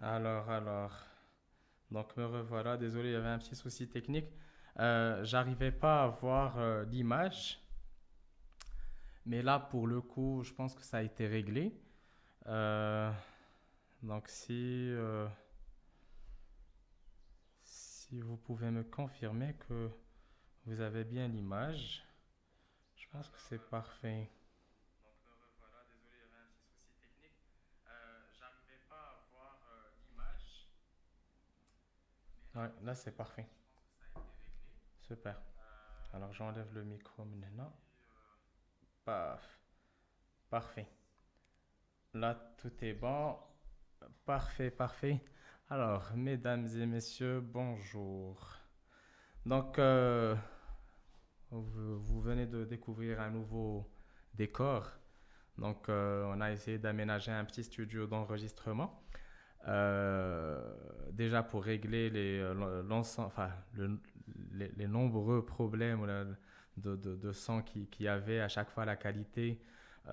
Alors. Donc me revoilà. Désolé, il y avait un petit souci technique. J'arrivais pas à voir l'image, mais là, pour le coup, je pense que ça a été réglé. Euh, donc si vous pouvez me confirmer que vous avez bien l'image, je pense que c'est parfait. Donc me revoilà. Désolé, il y avait un petit souci technique. J'arrivais pas à voir l'image, mais là, là c'est parfait. Je pense que ça a été réglé. Super. Alors j'enlève le micro maintenant. Paf. Parfait. Là, tout est bon. Parfait. Alors, mesdames et messieurs, bonjour. Donc, vous venez de découvrir un nouveau décor. Donc, on a essayé d'aménager un petit studio d'enregistrement. Déjà pour régler l'ensemble, enfin, les nombreux problèmes de son qu'il y avait à chaque fois, la qualité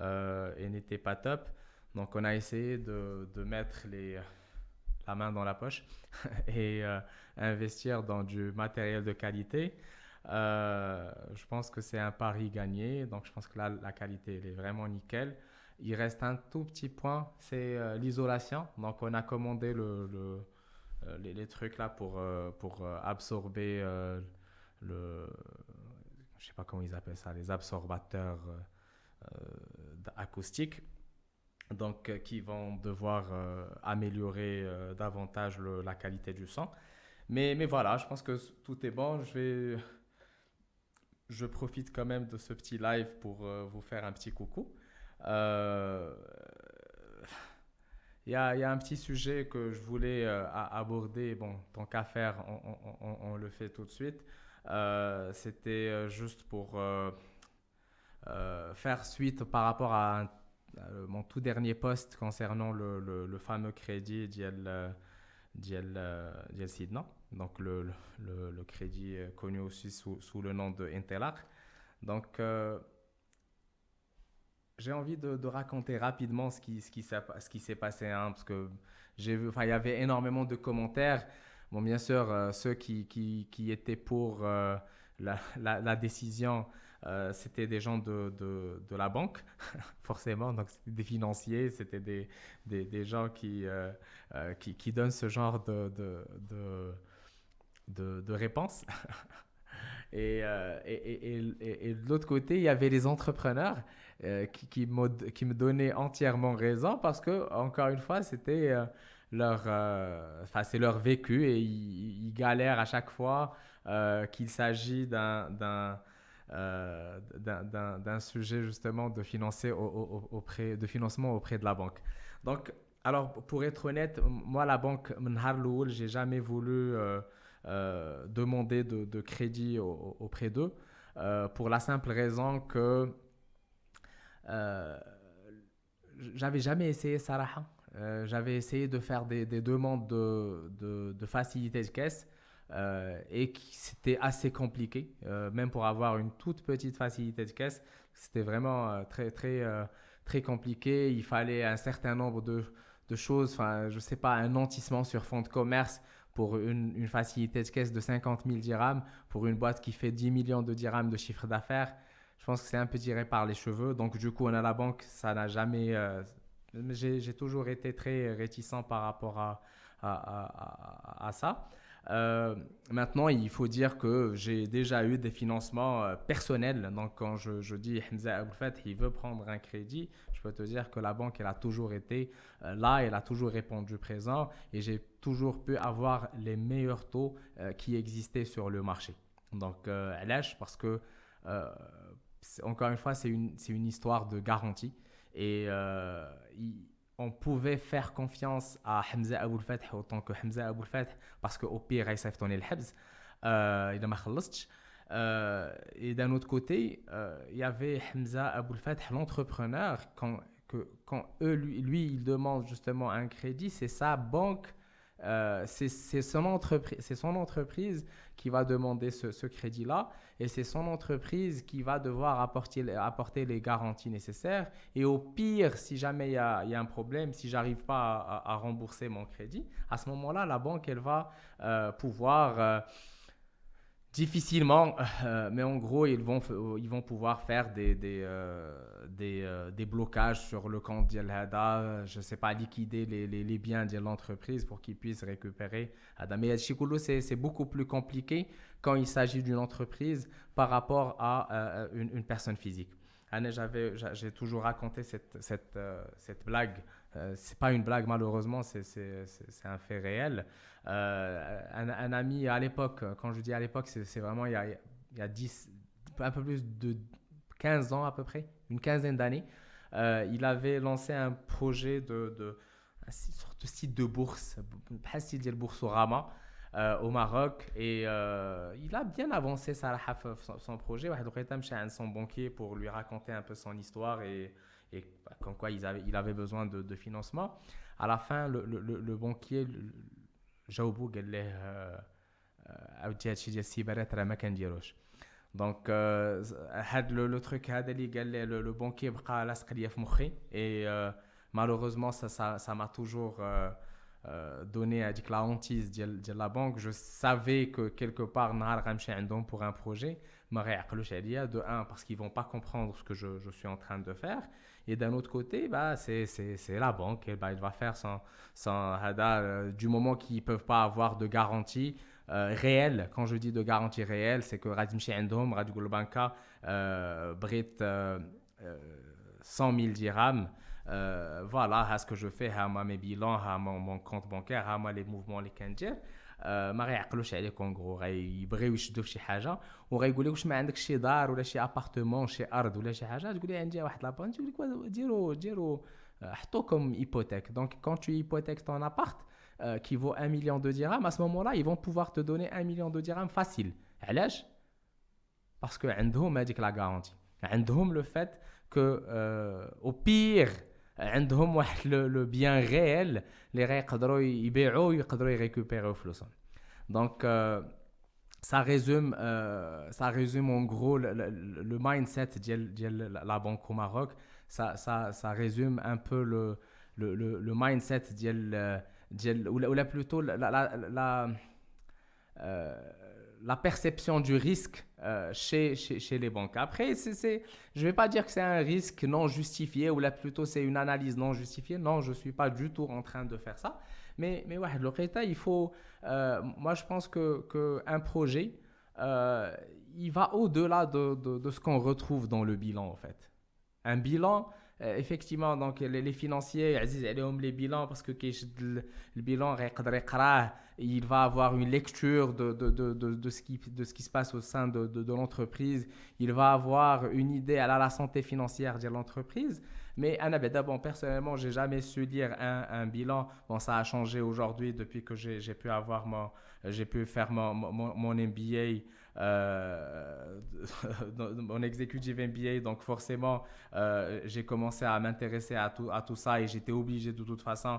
et n'était pas top. Donc on a essayé de mettre la main dans la poche et investir dans du matériel de qualité. Je pense que c'est un pari gagné. Donc je pense que là, la qualité, elle est vraiment nickel. Il reste un tout petit point, c'est l'isolation. Donc on a commandé les trucs là pour absorber le, je sais pas comment ils appellent ça, les absorbateurs acoustiques. Donc qui vont devoir améliorer davantage la qualité du son. Mais voilà, je pense que tout est bon. Je profite quand même de ce petit live pour vous faire un petit coucou. Euh, il y a un petit sujet que je voulais aborder. Bon, tant qu'à faire, on le fait tout de suite. C'était juste pour faire suite par rapport mon tout dernier post concernant le fameux crédit d'Yel Sidna. Donc le crédit connu aussi sous le nom de Intelar. Donc j'ai envie de raconter rapidement ce qui s'est passé, hein, parce que j'ai vu, enfin, il y avait énormément de commentaires. Bon, bien sûr, ceux qui étaient pour la décision, c'était des gens de la banque, forcément. Donc, c'était des financiers, c'était des gens qui donnent ce genre de réponse. Et de l'autre côté, il y avait les entrepreneurs qui me donnaient entièrement raison parce que, encore une fois, c'était enfin, c'est leur vécu et ils galèrent à chaque fois qu'il s'agit d'un sujet justement de, de financement auprès de la banque. Donc, alors, pour être honnête, moi, la banque, j'ai jamais voulu demander de crédit auprès d'eux pour la simple raison que euh, j'avais jamais essayé Saraha. J'avais essayé de faire des demandes de facilité de caisse et c'était assez compliqué, même pour avoir une toute petite facilité de caisse. C'était vraiment très compliqué. Il fallait un certain nombre de choses. Enfin, je sais pas, un nantissement sur fonds de commerce pour une facilité de caisse de 50 000 dirhams pour une boîte qui fait 10 millions de dirhams de chiffre d'affaires. Je pense que c'est un peu tiré par les cheveux. Donc, du coup, on a la banque, ça n'a jamais. J'ai toujours été très réticent par rapport à ça. Euh, Maintenant, il faut dire que j'ai déjà eu des financements personnels. Donc, quand je dis Hamza Aboulfet, il veut prendre un crédit, je peux te dire que la banque, elle a toujours été là, elle a toujours répondu présent et j'ai toujours pu avoir les meilleurs taux qui existaient sur le marché. Donc, parce que euh, encore une fois, c'est une histoire de garantie. Et on pouvait faire confiance à Hamza Aboul Fath autant que Hamza Aboul Fath parce qu'au pire, il s'est le Habs. Il m'a خلصتش. Et d'un autre côté, il y avait Hamza Aboul Fath, l'entrepreneur, quand eux, lui, il demande justement un crédit, c'est sa banque c'est son entreprise qui va demander ce crédit-là et c'est son entreprise qui va devoir apporter les garanties nécessaires. Et au pire, si jamais il y a un problème, si j'arrive pas à rembourser mon crédit, à ce moment-là, la banque, elle va pouvoir difficilement, mais en gros, ils vont pouvoir faire des blocages sur le compte ديال هذا, je sais pas, liquider les biens de l'entreprise pour qu'ils puissent récupérer هذا. Mais هادشي كله, c'est beaucoup plus compliqué quand il s'agit d'une entreprise par rapport à une personne physique. J'ai toujours raconté cette blague. C'est pas une blague, malheureusement, c'est un fait réel. Un ami à l'époque, quand je dis à l'époque, c'est vraiment il y a 10, un peu plus de 15 ans à peu près, une quinzaine d'années. Il avait lancé un projet une sorte de site de bourse, pas style de Boursorama, au Maroc. Et il a bien avancé son projet. واحد الوقيته مشى عند son banquier pour lui raconter un peu son histoire et comme quoi il avait besoin de financement. À la fin, le banquier جاوبو قال له عاودتي هادشي ديال السيبرات راه ما كنديروش. دونك هاد لو تروك هذا اللي قال لي لو بونكي بقى لاصق ليا في مخي. Et malheureusement ça m'a toujours donné هذيك la hantise ديال la banque. Je savais que quelque part نهار غنمشي عندهم pour un projet ما غيعقلوش عليا, de un parce qu'ils vont pas comprendre ce que je suis en train de faire, et d'un autre côté bah c'est la banque, et bah il va faire du moment qu'ils peuvent pas avoir de garantie réelle. Quand je dis de garantie réelle, c'est que غادي تمشي عندهم غادي تقول البنكه بغيت 100 000 dirhams. Voilà ce que je fais, mes bilans, mon compte bancaire, les mouvements اللي كندير. ما غيعقلوش عليك اون غرو, غيبغيو يشدوا في شي حاجه وغيقول لك واش ما عندك شي دار ولا شي ابارتمون شي ارض ولا شي حاجه, تقول لي عندي واحد لابان, تقول لك ديروا حطوا comme hypothèque. Donc quand tu hypothèques ton appart qui vaut 1 million de dirhams, à ce moment-là ils vont pouvoir te donner 1 million de dirhams facile. علاش؟ parce que عندهم هذيك la garantie, عندهم le fait que au pire عندهم واحد le bien réel اللي غيقدروا يبيعوا ويقدروا يريكوبيريو فلوسهم. Donc ça résume en gros le mindset ديال la banque au Maroc. Ça résume un peu le mindset ديال ou plutôt la perception du risque chez les banques. Après, je ne vais pas dire que c'est un risque non justifié, ou là plutôt c'est une analyse non justifiée. Non, je ne suis pas du tout en train de faire ça. Mais ouais, il faut, moi je pense qu'un projet, il va au-delà de ce qu'on retrouve dans le bilan en fait. Un bilan, effectivement, donc les financiers, les bilans, parce que le bilan, il va avoir une lecture de ce qui se passe au sein de l'entreprise. Il va avoir une idée à la santé financière de l'entreprise. Mais bon, personnellement, j'ai jamais su lire un bilan. Bon, ça a changé aujourd'hui depuis que j'ai pu faire mon MBA. Mon executive MBA, donc forcément j'ai commencé à m'intéresser à tout ça, et j'étais obligé de toute façon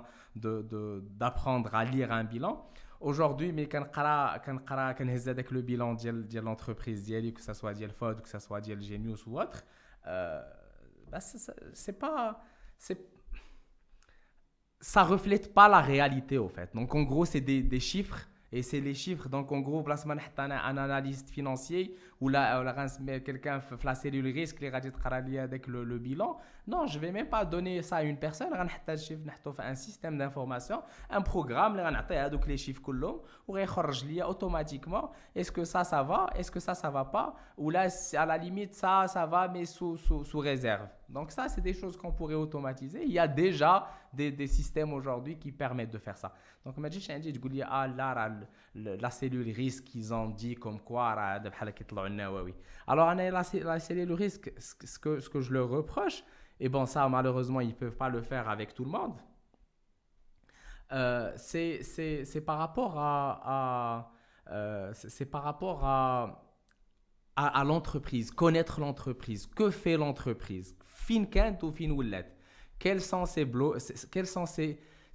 d'apprendre à lire un bilan. Aujourd'hui, mais كنهز هذاك le bilan ديال l'entreprise ديالي, que ça soit ديال FOD, que ça soit ديال Genius ou autre, ça reflète pas la réalité au fait. Donc en gros, c'est des chiffres. Et c'est les chiffres. Donc en gros, place ما نحط un analyste financier ou quelqu'un في la cellule risque اللي غادي تقرا لي avec le bilan. Non, je vais même pas donner ça à une personne. غنحط هاد الشيف نحطو في un système d'information, un programme اللي غنعطيه هذوك les chiffres كلهم وغيخرج لي automatiquement est-ce que ça va, est-ce que ça va pas, ou là à la limite ça va mais sous réserve. Donc ça, c'est des choses qu'on pourrait automatiser. Il y a déjà des systèmes aujourd'hui qui permettent de faire ça. Donc ما تجيش عندي تقول لي لا la cellule risque ils ont dit comme quoi راه بحال كيطلعوا النواوي. Alors la cellule risque, ce que je leur reproche, et bon ça malheureusement ils peuvent pas le faire avec tout le monde, c'est par rapport à l'entreprise, connaître l'entreprise, que fait l'entreprise, fin كانت ou fin ولات, quels sont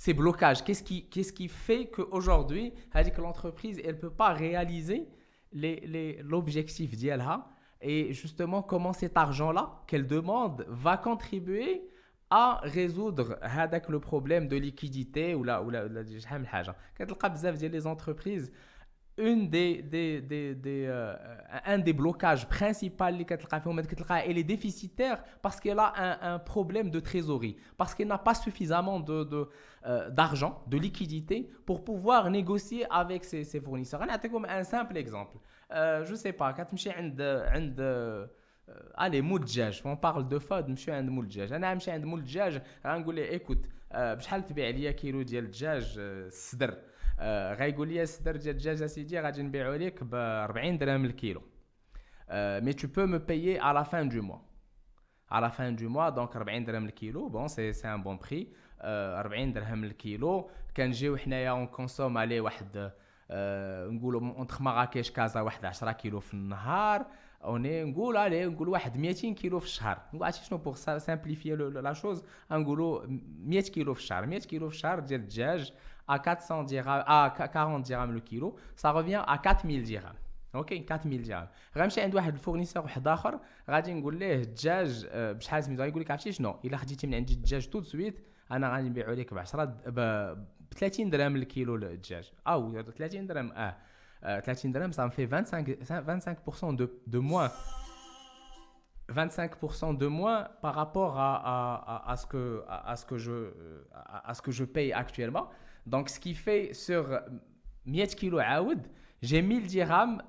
ces blocages. Qu'est-ce qui fait qu'aujourd'hui, que l'entreprise elle peut pas réaliser l'objectif d'IELHA et justement comment cet argent-là qu'elle demande va contribuer à résoudre le problème de liquidité ou شحال من حاجه كتلقى بزاف ديال les entreprises un des blocages principaux اللي كتلقى فيهم elle est déficitaire parce qu'elle a un problème de trésorerie parce qu'elle n'a pas suffisamment d'argent de liquidité pour pouvoir négocier avec ses fournisseurs. انا نعطيكم un simple exemple. Je sais pas كتمشي عند allez مول الدجاج on parle de فود نمشيو عند مول الدجاج انا غنمشي عند مول الدجاج غنقول ليه ايكوت بشحال تبيع ليا كيلو ديال الدجاج الصدر غايقول لي الصدر ديال الدجاج اسيدي غادي نبيعو ليك ب 40 درهم الكيلو mais tu peux me payer à la fin du mois à la fin du mois donc 40 درهم الكيلو bon c'est un bon prix 40 درهم الكيلو كنجيو حنايا اون كونسوم عليه واحد نقولوا اونتر مراكش كازا واحد 10 كيلو في النهار نقول واحد 200 كيلو في الشهر. نقول عرفتي شنو بوغ سامبليفيي لا شوز نقولوا 100 كيلو في الشهر 100 كيلو في الشهر ديال الدجاج à 400 dirhams à 40 dirhams le kilo ça revient à 4000 dirhams. اوكي 4000 درهم غنمشي عند واحد الفورنيسور واحد اخر غادي نقول ليه الدجاج بشحال سميتو غايقول لك عرفتي شنو الا خديتي من عندي الدجاج تو سويت انا غادي نبيعو لك ب 10 ب 30 درهم الكيلو الدجاج او 30 درهم 30 dirhams, ça me fait 25% de moins. 25% de moins par rapport à ce que je paye actuellement. Donc, ce qui fait sur 100 kg عاود, j'ai 1000 dirhams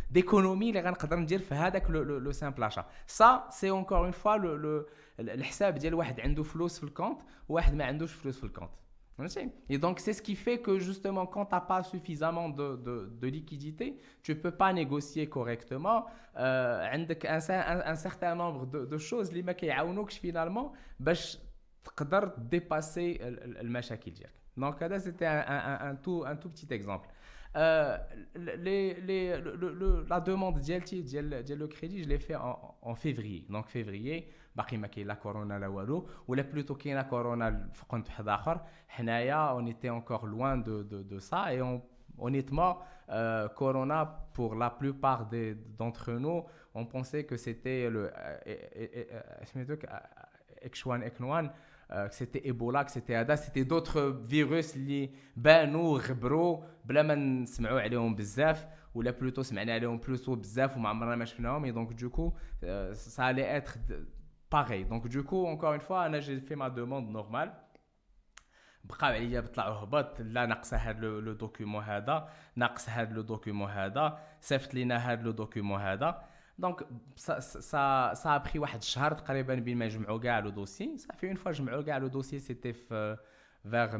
d'économie اللي غنقدر ندير في هذاك لو سامبل achat. Ça, c'est encore une fois الحساب ديال واحد عنده فلوس في الكونت وواحد ما عندوش فلوس في الكونت. Et donc, c'est ce qui fait que justement, quand tu n'as pas suffisamment de liquidité, tu ne peux pas négocier correctement. Un certain nombre de choses qui te finalement باش تقدر dépasser المشاكل ديالك. Donc, ça, c'était un tout petit exemple. La demande ديال le crédit, je l'ai fait en février. Donc, février, باقي ما كاين لا كورونا لا والو ولا بلوتو كاينه كورونا في قنت واحد اخر حنايا on était encore loin de ça et honnêtement corona pour la plupart d'entre nous on pensait que c'était le H1N1 que c'était Ebola que c'était هذا c'était d'autres virus اللي بانوا غبروا بلا ما نسمعوا عليهم بزاف ولا بلوتو سمعنا عليهم بلوتو بزاف وما عمرنا ما شفناهم et donc du coup ça allait être pareil. Donc du coup encore une fois j'ai fait ma demande normale بقاو عليا بيطلعوا هبط لا ناقص هذا لو دوكيومون هذا ناقص هذا لو دوكيومون هذا صيفط لينا هذا لو دوكيومون هذا دونك ça a pris واحد الشهر تقريبا بين ما يجمعوا كاع لو دوسي صافي اون فوا جمعوا كاع لو دوسي سيتي في vers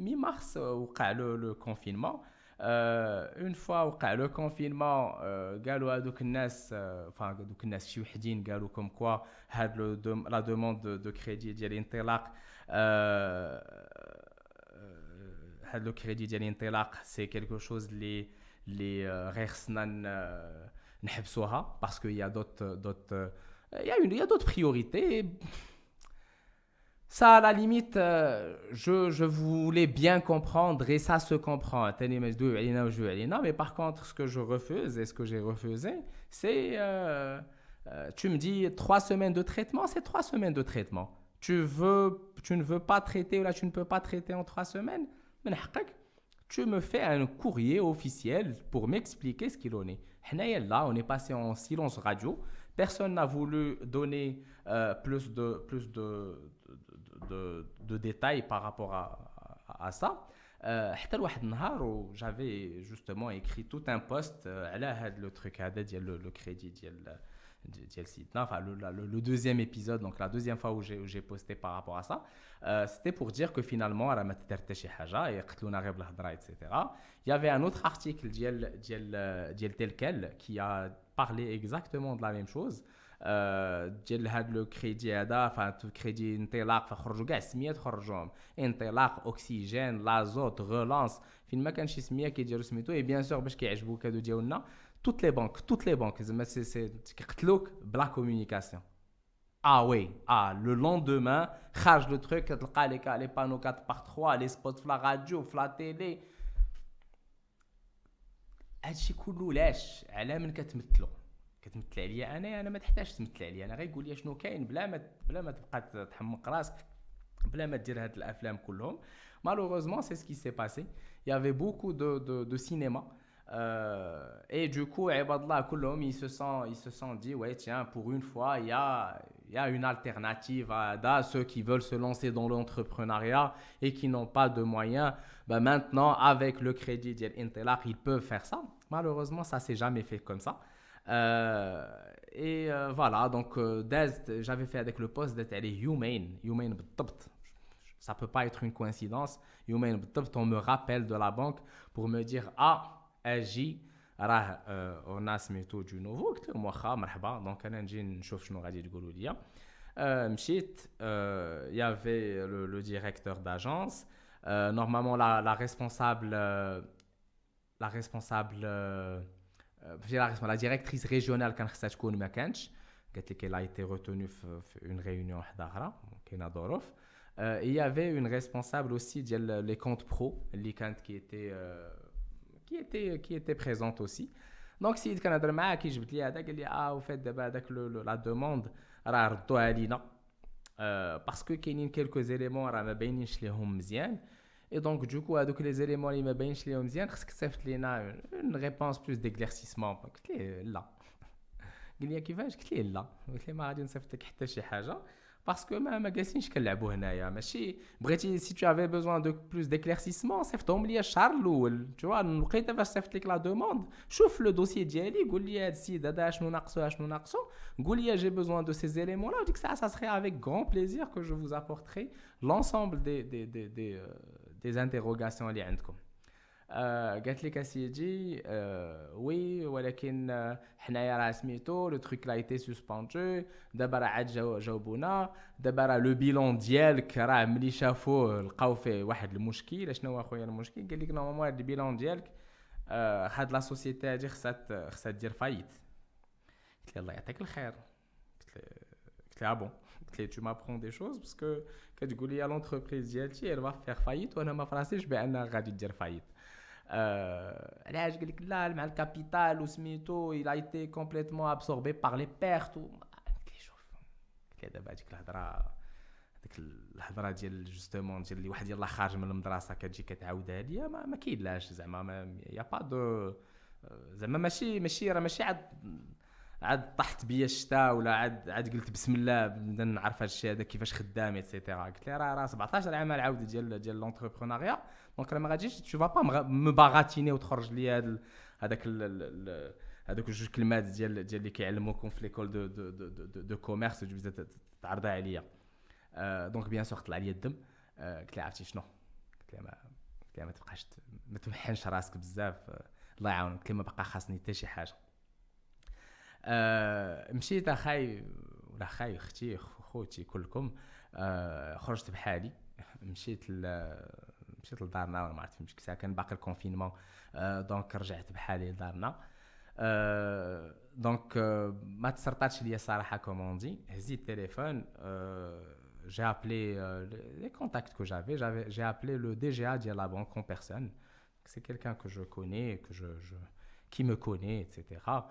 mi mars وقع لو كونفينمون اون فوا وقع لو كونفينمون قالوا هذوك الناس دوك الناس شي وحدين قالوا كوم كوا هاد لا دوموند دو كريدي ديال الانطلاق هاد لو كريدي ديال الانطلاق سي كيلكو شوز اللي غير خصنا نحبسوها باسكو يا d'autres il y a d'autres priorités. Ça, à la limite, je voulais bien comprendre et ça se comprend. Mais par contre, ce que je refuse et ce que j'ai refusé, c'est tu me dis 3 semaines de traitement, c'est 3 semaines de traitement. Tu ne veux pas traiter ou là tu ne peux pas traiter en 3 semaines, tu me fais un courrier officiel pour m'expliquer ce qu'il en est. Là, on est passé en silence radio. Personne n'a voulu donner plus de détails par rapport à ça. حتى لواحد النهار و j'avais justement écrit tout un post على هذا le truc هذا ديال le crédit ديال سيدنا enfin le deuxième épisode donc la deuxième fois où j'ai posté par rapport à ça c'était pour dire que finalement راه ما تدار حتى شي حاجه يقتلونا غير بالهضره etc. Il y avait un autre article ديال Telkel qui a parlé exactement de la même chose ديال هاد لو كريدي هذا كريدي انطلاق فخرجوا كاع السميات خرجوهم انطلاق اوكسيجين لازوت غولانس فين ما كان شي سميه كيديروا سميتو اي بيان سور باش كيعجبوك هادو ديالنا toutes les banques زعما سي كيقتلوك بلا كومونيكاسيون Ah oui, ah, le lendemain, charge le truc, تلقى les panneaux 4 par 3, les spots في la radio, في la télé. هادشي كله لاش على من كتمثلو كتمثل عليا انا ما تحتاجش تمثل عليا انا، غير قول لي شنو كاين بلا ما تبقى تحمق راسك، بلا ما دير هاد الافلام كلهم. Malheureusement, c'est ce qui s'est passé. Il y avait beaucoup de cinéma. Et du coup, Ibadallah, كلهم, ils se sont dit, ouais, tiens, pour une fois, il y a une alternative à ceux qui veulent se lancer dans l'entrepreneuriat et qui n'ont pas de moyens. Ben maintenant, avec le crédit d'Intelak, ils peuvent faire ça. Malheureusement, ça s'est jamais fait comme ça. Voilà, donc j'avais fait avec le poste d'être Humain بالضبط. Ça peut pas être une coïncidence. Humain بالضبط, on me rappelle de la banque pour me dire اجي راه الناس سميتو دو نوفو، قلت لهم واخا مرحبا، دونك انا نجي نشوف شنو غادي تقولوا لي. مشيت. يافي لو ديريكتور داجونس. Normalement la directrice régionale كان خصها تكون ما كانتش، قالت لك elle a été retenue في une réunion واحده اخرى كاينه ظروف. Il y avait une responsable aussi ديال les comptes pro اللي كانت qui était présente aussi. Donc سيد كنهضر معاه كيجبد لي هذا، قال لي وفات دابا هذاك لا دوموند راه ردوها لينا باسكو كاينين كيلكو زيليمون راه ما باينينش ليهم مزيان. Et donc, du coup, هذوك les éléments اللي ما باينش ليهم مزيان خصك تصيفط لينا une réponse plus d'éclaircissement. قلت ليه لا. قال لي كيفاش؟ قلت ليه لا، قلت ليه ما غادي نصيفط لك حتى شي حاجه باسكو ما جالسينش كنلعبوا هنايا. ماشي بغيتي سي تو افي بوزوان دو بلوس ديكليرسيسمون صيفطهم لي الشهر الاول، تو لقيت فاش صيفط لك لا دوموند، شوف لو دوسيي ديالي، قول لي هذا السيد هذا شنو ناقصو، قول لي جي بوزوان دو سي زيليمون لا، وديك الساعه ça serait avec grand plaisir que je vous apporterai l'ensemble des interrogations اللي عندكم. قالت لك اسيدي وي ولكن حنايا راه سميتو لو تروك لا ايتي سسبوندو، دابا راه عاد جاوبونا، دابا راه لو بيلون ديالك راه ملي شافوه لقاو فيه واحد المشكل. شنو هو اخويا المشكل؟ قال لك نورمالمون هاد البيلون ديالك هاد لا سوسيتي هادي خصها دير فايت. قلت له الله يعطيك الخير. قلت له بون، قلت له tu m'apprends des choses parce que كتقول لي لونتربريز ديالتي elle va faire faillite وانا ما فراسيش بانها غادي دير فايت. علاش؟ قال لك لا مع الكابيتال وسميتو il a été complètement absorbé par les pertes قلت لي شوف، قلت لي دابا هذيك الهضره ديال جوستومون ديال اللي واحد يلاه خارج من المدرسه كتجي كتعاودها ليا ما كاينلاش زعما يا با دو زعما ماشي راه ماشي عاد طحت بيا الشتاء ولا عاد قلت بسم الله نبدا نعرف هذا الشيء هذا كيفاش خدام ايتترا. قلت لي راه 17 عام العاود ديال لونتربرونيا، دونك راه ما غاديش تو با مو باغاتيني وتخرج لي هذاك جوج كلمات ديال اللي كيعلموكم في ليكول دو كوميرس وتبدا تعرضها عليا. دونك بيان سور طلع لي الدم. قلت لي عرفتي شنو؟ قلت لي ما تبقاش ما تمحنش راسك بزاف، الله يعاونك. قلت لي ما بقى خاصني حتى شي حاجه. مشيت اخاي ولا خاي اختي خوتي كلكم. خرجت بحالي، مشيت لدارنا ولا ما عرفت فين مشيت، كان باقي الكونفينمون. دونك رجعت بحالي لدارنا. دونك ما تسرطاتش ليا صراحه كوموندي، هزيت التليفون. j'ai appelé les contacts que j'ai appelé le DGA de la banque en personne. C'est quelqu'un que je connais, qui me connaît, etc.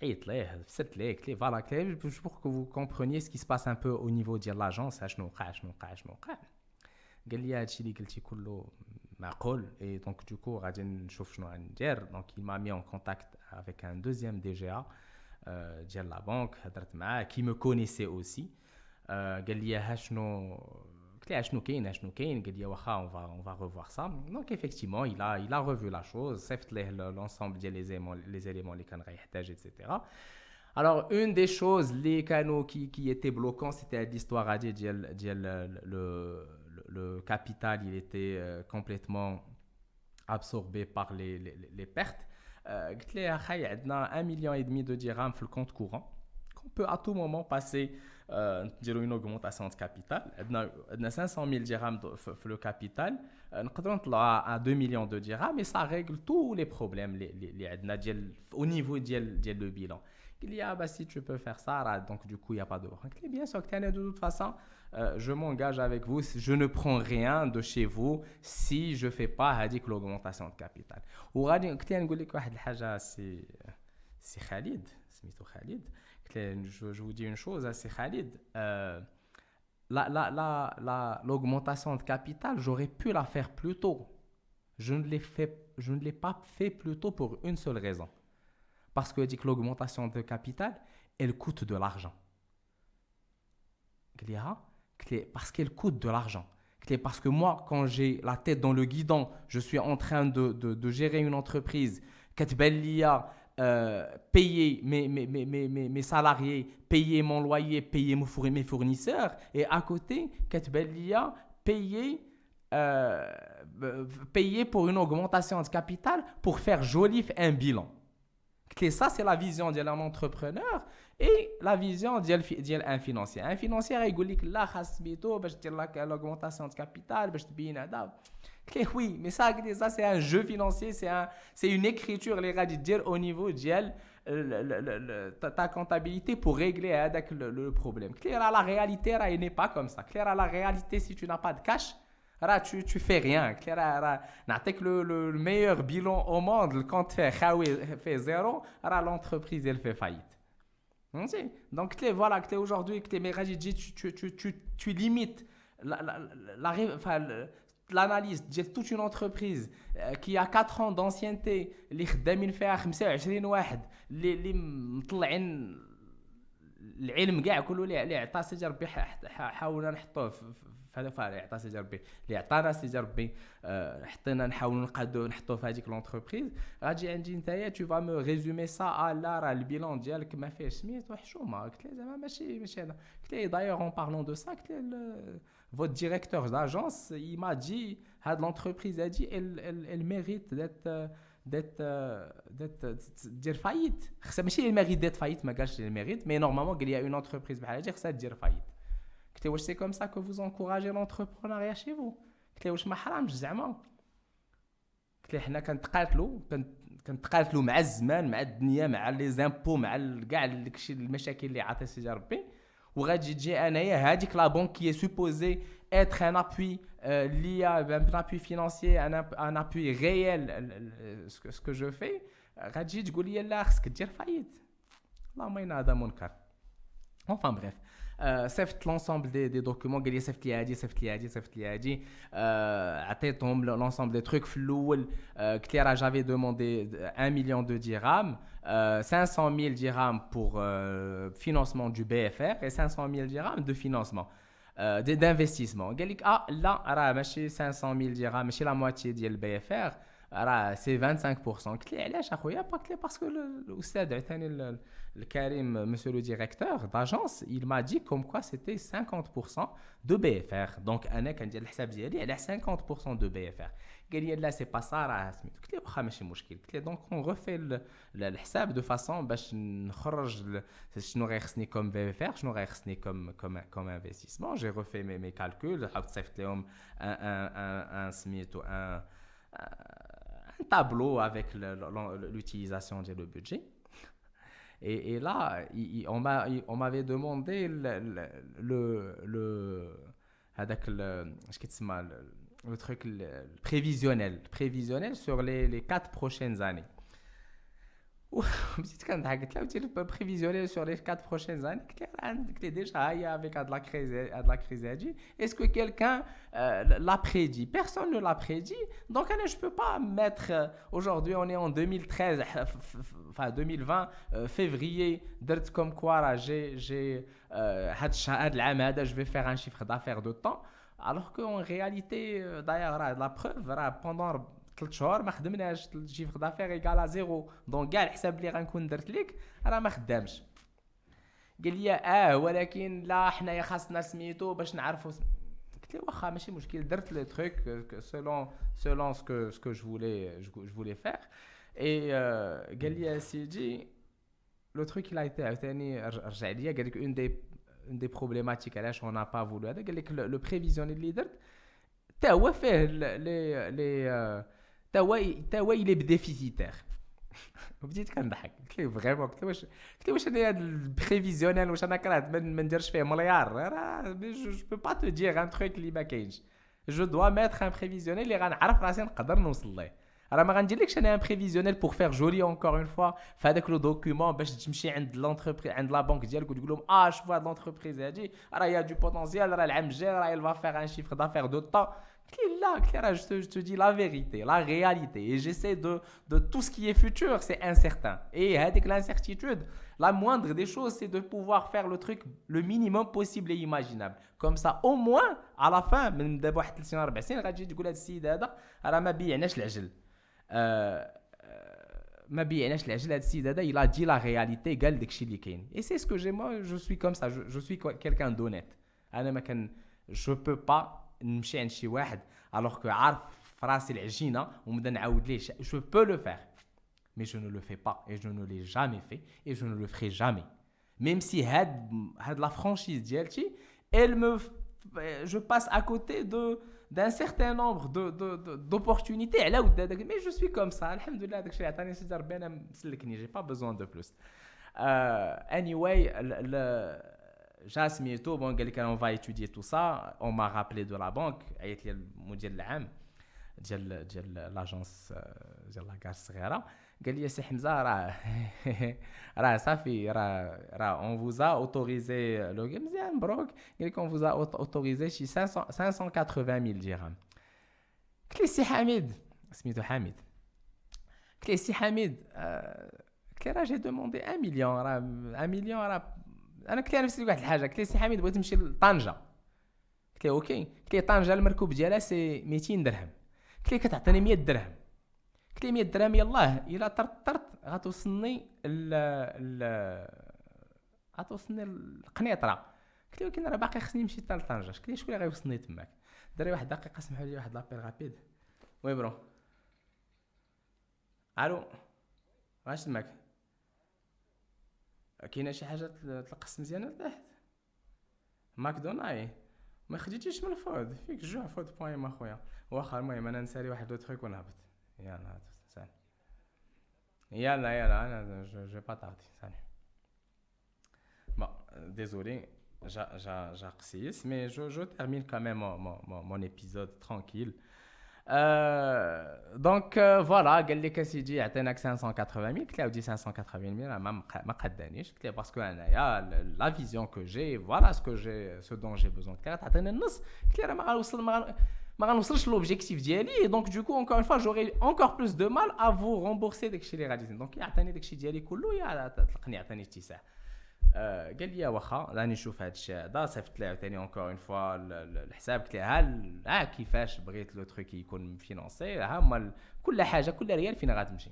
عيط ليه فسرت ليه قلت ليه فوالا pour que vous compreniez ce qui se passe un peu au niveau ديال لاجونس شنو وقع. قال لي هادشي اللي قلتي كله معقول. et donc du coup غادي نشوف شنو غندير. donc il m'a mis en contact avec un deuxième DGA ديال لا بانك. هضرت معاه qui me connaissait aussi. قال لي ها شنو، قلت لي شنو كاين قال لي واخا on va revoir ça. donc effectivement il a revu la chose، صيفط ليه l'ensemble ديال les éléments اللي كان غيحتاج etc. alors une des choses اللي كانوا qui était bloquant c'était l'histoire ديال le capital. il était complètement absorbé par les pertes. قلت لي اخاي عندنا 1,5 million de dirhams في الكونت courant qu'on peut à tout moment passer نديروا une augmentation de capital عندنا 500 000 dirhams في le capital نقدروا نطلعوا à 2 millions de dirhams et ça règle tous les problèmes اللي عندنا ديال au niveau ديال le bilan. Il y a bah si tu peux faire ça là, donc du coup il y a pas de bien sûr que de toute façon je m'engage avec vous, je ne prends rien de chez vous si je fais pas هذيك l'augmentation de capital. وغادي قلت لي نقول لك واحد الحاجه سي خالد سميتو خالد je vous dis une chose c'est Khalid l'augmentation de capital j'aurais pu la faire plus tôt. Je ne l'ai pas fait plus tôt pour une seule raison. Parce que dit que l'augmentation de capital, elle coûte de l'argent. Parce qu'elle coûte de l'argent. Parce que moi, quand j'ai la tête dans le guidon, je suis en train de gérer une entreprise, payer mes salariés, payer mon loyer, payer mes fournisseurs, et à côté, payer pour une augmentation de capital pour faire joli un bilan. Et ça, c'est la vision d'un entrepreneur et la vision d'un financier. Un financier, il dit que là, il y a l'augmentation de capital, oui, mais ça, c'est un jeu financier, c'est une écriture au niveau de ta comptabilité pour régler le problème. La réalité, elle n'est pas comme ça. La réalité, si tu n'as pas de cash, tu fais rien. Le meilleur bilan au monde, quand tu fais zéro, l'entreprise elle fait faillite. Donc voilà, aujourd'hui, tu limites l'analyse de toute une entreprise qui a 4 ans d'ancienneté, اللي خدامين فيها 25 واحد اللي مطلعين العلم كاع كله اللي عطاه سيدي ربي حاولنا نحطوه هذا فارع عطاه سيدي ربي اللي عطانا سيدي ربي حطينا نحاولوا نحطوه في هذيك لونتربريز غادي عندي نتايا tu vas me résumer ça لا راه البيلون ديالك ما فيهش سميت وحشومه قلت له زعما ماشي هذا قلت له d'ailleurs en parlant de ça قلت له votre directeur d'agence il m'a dit هاد l'entreprise a dit elle mérite d'être dire faillite ماشي elle mérite d'être faillite ما قالش elle mérite mais normalement il y a une entreprise بحال هادي خصها دير faillite. C'est comme ça que vous encouragez l'entrepreneuriat chez vous. واش ما حرامش زعما حنا كنتقاتلوا مع الزمان مع الدنيا مع لي زامبو مع كاع داكشي المشاكل اللي عطى سيدي ربي وغادي تجي انايا هذيك لا بانك qui est supposé être un appui lié un appui financier un appui réel ce que je fais غادي تقول لي لا خصك دير فايت اللهم ان هذا منكر. Enfin bref, صيفط l'ensemble des documents قال لي صيفط لي هادي عطيتهم l'ensemble des trucs في الاول قلت لي راه j'avais demandé 1 million de dirhams 500 000 dirhams pour financement du BFR et 500 000 dirhams de financement d'investissement. قال لك لا راه ماشي 500 000 dirhams ماشي la moitié ديال BFR راه سي 25%. قلت لي علاش اخويا قلت لي باسكو الاستاذ عثاني الكريم monsieur le directeur d'agence il m'a dit comme quoi c'était 50% de BFR donc انا كندير الحساب ديالي على 50% de BFR. قال لي لا سي با سا راه سميتو قلت له واخا ماشي مشكل. قلت له دونك اون ريفي الحساب دو فاصون باش نخرج شنو غيخصني كوم BFR شنو غيخصني كوم انفستيسمون. جي ريفي مي كالكول حاولت صيفط لهم ان سميتو ان tableau avec l'utilisation du budget. Et là, on m'avait demandé le truc prévisionnel sur les 4 prochaines années. بديت كنضحك قلت له دير بريفيزيونيل sur les 4 prochaines années. قلت له déjà avec la crise هادي est-ce que quelqu'un l'a prédit? Personne ne l'a prédit. Donc je peux pas mettre aujourd'hui on est en 2013 enfin 2020 février درت comme quoi j'ai هاد العام هذا je vais faire un chiffre d'affaires de temps alors que en réalité d'ailleurs la preuve pendant 3 شهور ما خدمناش الشيفر دافير ايكال على زيرو دونك كاع الحساب اللي غنكون درت لك راه ما خدامش. قال لي ولكن لا حنايا خاصنا سميتو باش نعرفوا. قلت له واخا ماشي مشكل درت لو تروك selon ce que je voulais faire et قال لي سيدي لو تروك il a été عاوتاني رجع ليا قال لك une une des problématiques on n'a pas voulu هذا قال لك le prévisionnel اللي درت تا هو فيه تا هو il est déficitaire. وبديت كنضحك قلت له فريمون قلت له واش انا هذا البريفيزيونيل واش انا كرهت ما نديرش فيه مليار راه جو بو با تو دير ان تروك اللي ما كاينش جو دوا ميتر ان بريفيزيونيل اللي غنعرف راسي نقدر نوصل ليه راه ما غنديرلكش انا ان بريفيزيونيل بور فير جولي اونكور اون فوا في هذاك لو دوكيومون باش تمشي عند لونتربريز عند لا بنك ديالك وتقول لهم شوف هاد لونتربريز هادي راه يا دو بوتونسيال راه العام الجاي راه il va faire un chiffre d'affaires de temps. Là, je te dis la vérité, la réalité. Et j'essaie de tout ce qui est futur, c'est incertain. Et avec l'incertitude, la moindre des choses, c'est de pouvoir faire le truc le minimum possible et imaginable. Comme ça, au moins, à la fin, من دابا واحد 3 4 سنين غتجي تقول هذا السيد هذا راه ما بيعناش العجل. ما بيعناش العجل هذا السيد هذا il a dit la réalité قال داكشي اللي كاين. Et c'est ce que j'ai moi, je suis comme ça, je suis quelqu'un d'honnête. انا ما كان je peux pas نمشي عند شي واحد alors que عارف فراسي العجينه ونبدا نعاود ليه je peux le faire mais je ne le fais pas et je ne l'ai jamais fait et je ne le ferai jamais même si had la franchise ديالتي elle me je passe à côté d'un certain nombre d'opportunités على ود هذاك mais je suis comme ça alhamdoulilah داكشي اللي عطاني سيدي ربي انا مسلكني j'ai pas besoin de plus anyway جا سميتو بون قال لك on va étudier tout ça on m'a rappelé de la banque عيط لي المدير العام ديال لاجونس ديال لاكار الصغيره قال لي سي حمزه راه صافي راه on vous a autorisé لو مزيان مبروك قال لك on vous a autorisé شي 580,000 درهم. قلت لي سي حميد سميتو حميد قلت لي سي حميد قلت لي راه جي دوموندي 1 مليون راه 1 مليون راه انا قلت له نفس واحد الحاجه قلت له سي حميد بغيت نمشي لطنجه قلت له اوكي قلت له طنجه المركوب ديالها سي 200 درهم قلت له كتعطيني 100 درهم قلت له 100 درهم يلاه الا طرت غتوصلني غتوصلني القنيطره قلت له ولكن راه باقي خصني نمشي حتى لطنجه قلت له شكون اللي غيوصلني تماك دري واحد دقيقه سمحوا لي واحد لابيل رابيد وي برو الو واش تماك كاينه شي حاجه تلقص مزيانه لتحت ماكدونالد ما خديتيش من الفود فيك جوع فود بوين ما خويا واخا المهم انا نسالي واحد لو تروك ونهبط يلا سالي يلا انا جو با تاردي سالي bon désolé j'ai قسيس mais je termine quand même mon épisode tranquille. Donc voilà قال لك اسيدي عطيناك 580,000 قلت له ودي 580,000 ما قدانيش قلت له باسكو انايا لا فيزيون كو جي فوالا سو دون جي بوزون قلت له تعطيني النص قلت له راه ما غنوصلش لوبجيكتيف ديالي دونك دوكو اونكور اون فوا جوري اونكور بلوس دو مال ا فو رومبورسي داكشي اللي غادي دونك يعطيني داكشي ديالي كله يا طلقني عطيني اتساع. قال لي واخا راني نشوف هذا الشيء هذا صيفط ليه ثاني اونكور اون فوا الحساب قلت له ها كيفاش بغيت لو تروك يكون فينانسي ها هما كل حاجه كل ريال فين غتمشي.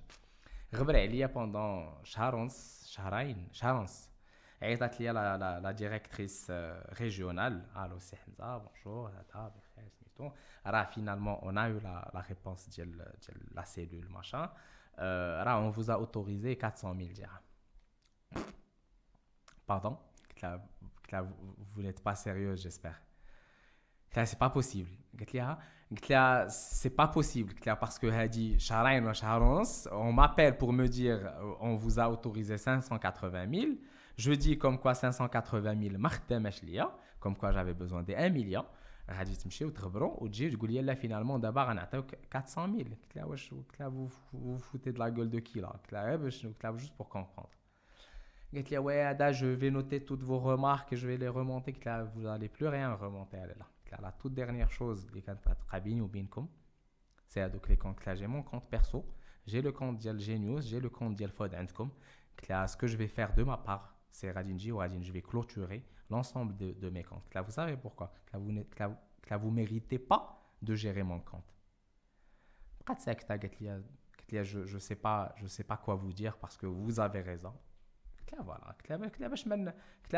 غبر عليا بوندون شهر ونص عيطات لي لا ديريكتريس ريجيونال الو سي حمزه بونجور هذا بخير سميتو راه فينالمون اون ا يو لا ريبونس ديال لا سيلول ماشان راه اون فوزا اوتوريزي 400,000 درهم. Pardon, vous n'êtes pas sérieuse, j'espère. C'est pas possible. C'est pas possible. Parce que on m'appelle pour me dire on vous a autorisé 580,000. Je dis comme quoi 580,000 comme quoi j'avais besoin de 1 million. غادي تمشيو تخبروا وتجي تقول لي لا فينالمون دابا غنعطيوك 400,000. قلت لها واش vous foutez de la gueule de qui là قلت لها juste pour comprendre. قلت لي ouais Ada je vais noter toutes vos remarques et je vais les remonter. قلت لها vous allez plus rien remonter là. قلت لها la toute dernière chose اللي كانت غتبقى بيني وبينكم c'est هذوك les comptes. J'ai mon compte perso, j'ai le compte ديال Genius, j'ai le compte ديال فود عندكم. قلت لها ce que je vais faire de ma part c'est غادي نجي وغادي je vais clôturer l'ensemble de mes comptes. قلت لها vous savez pourquoi قلت لها vous méritez pas de gérer mon compte. بقات ساكته قالت لي je sais pas quoi vous dire parce que vous avez raison. قلت لها باش من قلت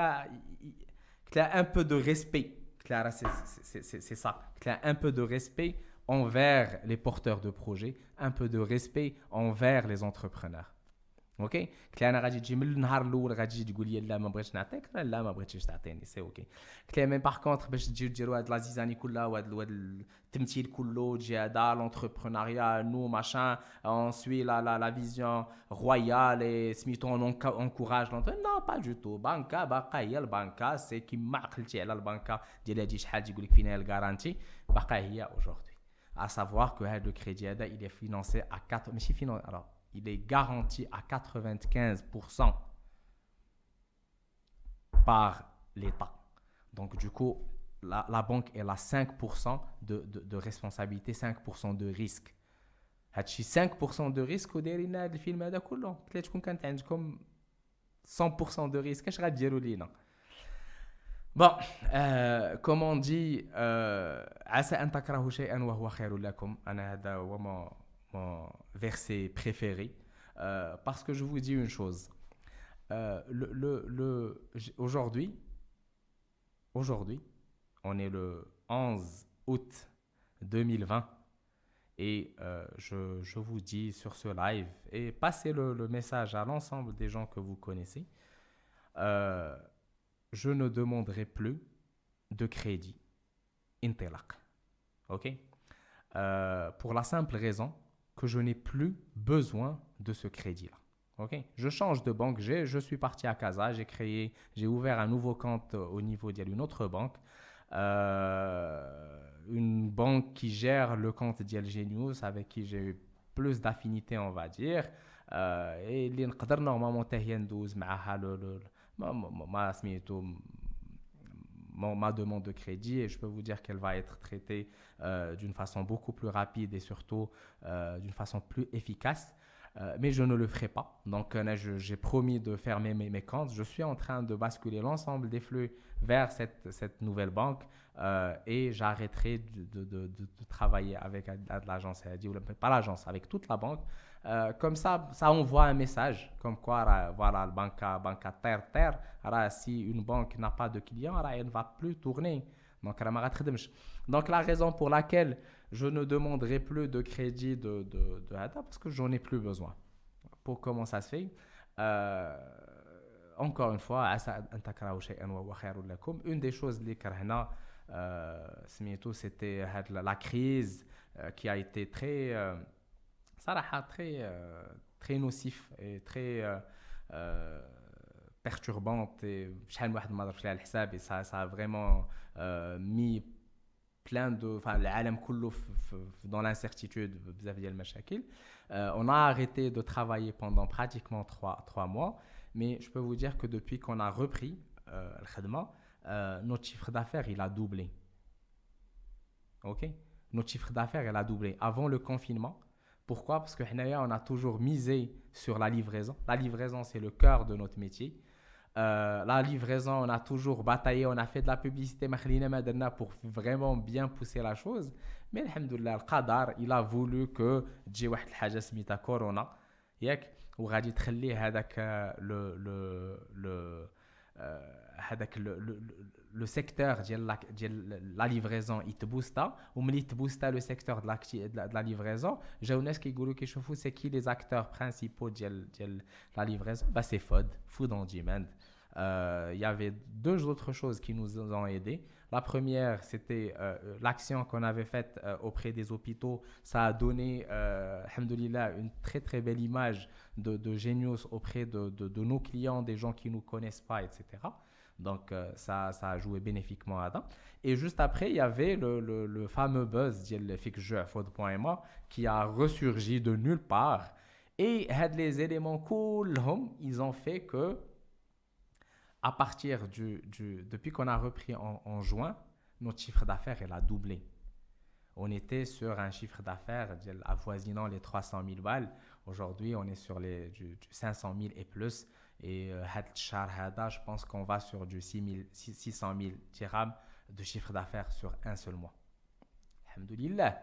لها un peu de respect. قلت لها c'est ça. قلت لها un peu de respect envers les porteurs de projets, un peu de respect envers les entrepreneurs. اوكي قلت لها انا غادي تجي من النهار الاول غادي تجي تقول لي لا ما بغيتش نعطيك لا ما بغيتيش تعطيني سي اوكي قلت لها مي باغ كونطخ باش تجيو ديروا هاد لازيزاني كلها وهاد التمثيل كله تجي هذا لونتربرونيا نو ماشان اون سوي لا فيزيون رويال اي سميتو اون انكوراج نو با دو تو بانكا باقا هي البانكا سي كيما عقلتي على البانكا ديال هادي شحال تيقول لك فينا الكارانتي باقا هي اوجوردي à savoir que le crédit il est financé à 4 mais si alors il est garanti à 95% par l'État. Donc du coup, la banque elle a 5% de responsabilité, 5% de risque. هادشي 5% de risque ودايرين هاد الفيلم هذا كله قلت لها تكون كانت عندكم 100% de risque اش غديروا لينا. Bon, comme on dit, عسى أن تكرهوا شيئا وهو خير لكم. أنا هذا هو mon verset préféré. Parce que je vous dis une chose. Aujourd'hui, on est le 11 août 2020 et je vous dis sur ce live et passez le message à l'ensemble des gens que vous connaissez. Je ne demanderai plus de crédit Intelaq. Ok? Pour la simple raison que je n'ai plus besoin de ce crédit-là. Ok? Je change de banque. Je suis parti à Casa. J'ai ouvert un nouveau compte au niveau d'une autre banque. Une banque qui gère le compte d'Yel Genius avec qui j'ai eu plus d'affinité, on va dire. Et اللي نقدر normalement تاهي ندوز معها ma demande de crédit et je peux vous dire qu'elle va être traitée d'une façon beaucoup plus rapide et surtout d'une façon plus efficace. Mais je ne le ferai pas. Donc, j'ai promis de fermer mes comptes. Je suis en train de basculer l'ensemble des flux vers cette nouvelle banque et j'arrêterai de travailler avec l'agence, pas l'agence, avec toute la banque. Comme ça envoie un message comme quoi voilà le banca terre si une banque n'a pas de clients elle ne va plus tourner donc la raison pour laquelle je ne demanderai plus de crédit de Hada parce que j'en ai plus besoin. Pour comment ça se fait encore une fois une des choses les karhna c'était la crise qui a été très صراحة très nocif et très perturbante et شحال من واحد ما ضربش لها الحساب et ça a vraiment mis plein de العالم كله dans l'incertitude بزاف ديال المشاكل. On a arrêté de travailler pendant pratiquement 3 mois mais je peux vous dire que depuis qu'on a repris الخدمة notre chiffre d'affaires il a doublé. OK? Notre chiffre d'affaires il a doublé avant le confinement. Pourquoi? Parce que on a toujours misé sur la livraison. La livraison, c'est le cœur de notre métier. La livraison, on a toujours bataillé, on a fait de la publicité pour vraiment bien pousser la chose. Mais alhamdoulilah, le qadar, il a voulu que تجي واحد الحاجة سميتها كورونا ياك وغادي تخلي هذاك le secteur de la livraison il te booste ou ملي تبوستا le secteur de la livraison جاو ناس كيقولوا كيشوفوا c'est qui les acteurs principaux ديال la livraison c'est Food on Demand. Il y avait deux autres choses qui nous ont aidés. La première, c'était l'action qu'on avait faite auprès des hôpitaux. Ça a donné, alhamdoulilah, une très très belle image de Genius auprès de nos clients, des gens qui ne nous connaissent pas, etc. Donc ça a joué bénéfiquement à ça. Et juste après, il y avait le fameux buzz de Fikjeu Food.ma qui a ressurgi de nulle part. Et les éléments كلهم, ils ont fait que à partir depuis qu'on a repris en juin, notre chiffre d'affaires il a doublé. On était sur un chiffre d'affaires avoisinant les 300 000 balles. Aujourd'hui, on est sur du 500 000 et plus. Et je pense qu'on va sur du 600 000 dirhams de chiffre d'affaires sur un seul mois. Alhamdoulilah.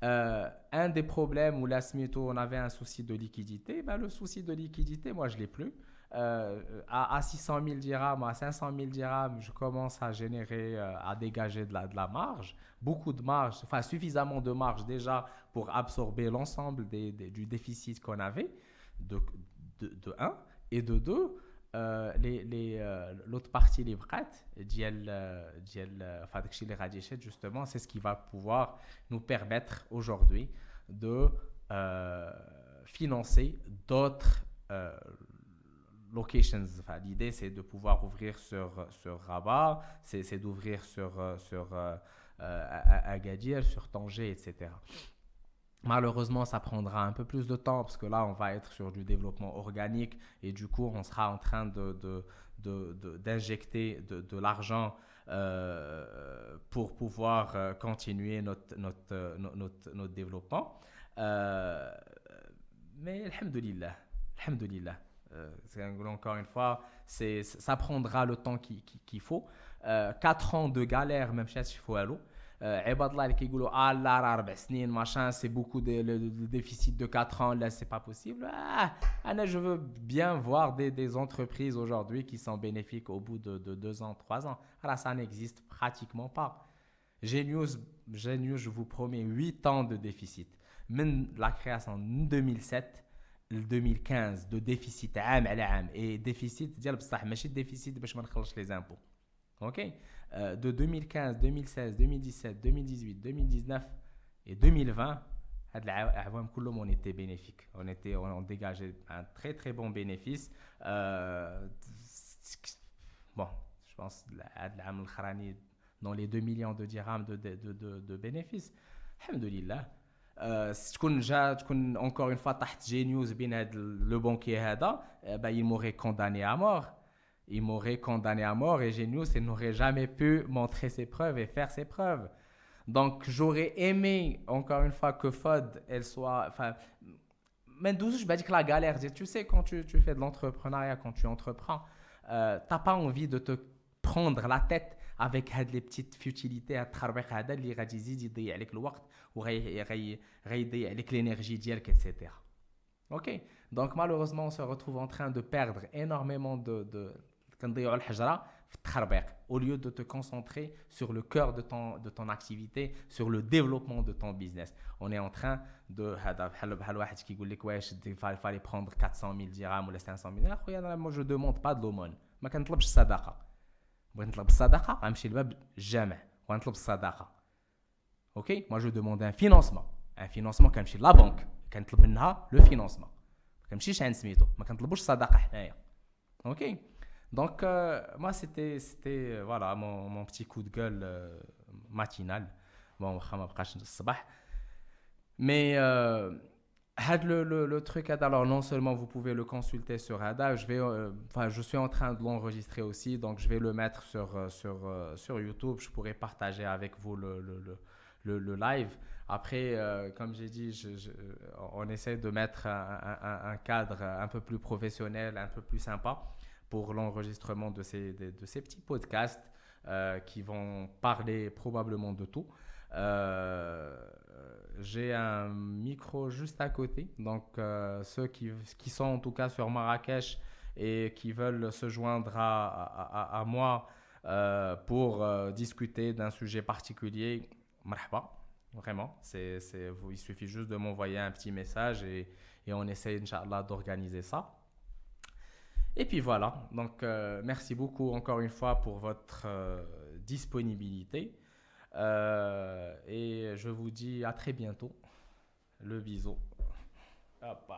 Un des problèmes où on avait un souci de liquidité, le souci de liquidité, moi je ne l'ai plus. À 600 000 dirhams, à 500 000 dirhams, je commence à générer, à dégager de la marge. Beaucoup de marge, enfin suffisamment de marge déjà pour absorber l'ensemble du déficit qu'on avait. un. Et de deux, l'autre partie les بقات ديال enfin داكشي اللي غادي يشد justement c'est ce qui va pouvoir nous permettre aujourd'hui de financer d'autres locations. Enfin, l'idée c'est de pouvoir ouvrir sur Rabat, c'est d'ouvrir sur Agadir, sur Tanger, etc. Malheureusement, ça prendra un peu plus de temps parce que là, on va être sur du développement organique et du coup, on sera en train d'injecter de l'argent pour pouvoir continuer notre développement. Euh, mais, alhamdoulilah, encore une fois, ça prendra le temps qu'il faut. 4 ans de galère, même si il faut aller. عباد الله اللي كيقولوا لا راه 4 سنين machin c'est beaucoup le déficit de 4 ans là c'est pas possible. Je veux bien voir des entreprises aujourd'hui qui sont bénéfiques au bout de 2 ans 3 ans. Alors ça n'existe pratiquement pas. Genius, je vous promets 8 ans de déficit من la création en 2007 le 2015 de déficit عام على عام et déficit ديال بصح ماشي déficit باش ما نخلصش les impôts. OK, de 2015, 2016, 2017, 2018, 2019 et 2020, on était bénéfique. On dégageait un très très bon bénéfice. Bon, je pense dans les 2 millions de dirhams de bénéfices. Alhamdoulilah. تكون encore une fois تحت Genius بين le banquier هذا, il m'aurait condamné à mort. Il m'aurait condamné à mort et Genius il n'aurait jamais pu montrer ses preuves et faire ses preuves. Donc j'aurais aimé encore une fois que FOD elle soit, enfin, même d'où je vais dire que la galère, tu sais quand tu fais de l'entrepreneuriat, quand tu entreprends, t'as pas envie de te prendre la tête avec les petites futilités à تخربيق هذا اللي غادي يزيد يضيع عليك الوقت وغيضيع عليك l'énergie ديالك etc. OK, donc malheureusement on se retrouve en train de perdre énormément de كنضيعوا الحجرة في التخربيق au lieu de te concentrer sur le cœur de ton activité, sur le développement de ton business. On est en train de بحال واحد كيقول لك واش il fallait prendre 400 000 dirhams ولا 500 000 اخويا. moi je demande pas de l'aumône, ما كنطلبش الصدقة. بغيت نطلب الصدقة غنمشي لباب الجامع وغنطلب الصدقة. OK, moi je demande un financement كنمشي لا بنك كنطلب منها le financement, ما كنمشيش عند سميتو, ما كنطلبوش الصدقة حنايا. OK, donc moi c'était voilà mon petit coup de gueule matinal. Bon واخا ما بقاش الصباح, mais le truc alors non seulement vous pouvez le consulter sur Hada, je suis en train de l'enregistrer aussi, donc je vais le mettre sur YouTube. Je pourrai partager avec vous le live. Après, comme j'ai dit, on essaie de mettre un cadre un peu plus professionnel, un peu plus sympa pour l'enregistrement de ces petits podcasts qui vont parler probablement de tout. J'ai un micro juste à côté, donc ceux qui sont en tout cas sur Marrakech et qui veulent se joindre à moi pour discuter d'un sujet particulier, marhaba, vraiment, il suffit juste de m'envoyer un petit message et on essaie, Inch'Allah, d'organiser ça. Et puis voilà, donc merci beaucoup encore une fois pour votre disponibilité. Et je vous dis à très bientôt. Le bisou. Hop.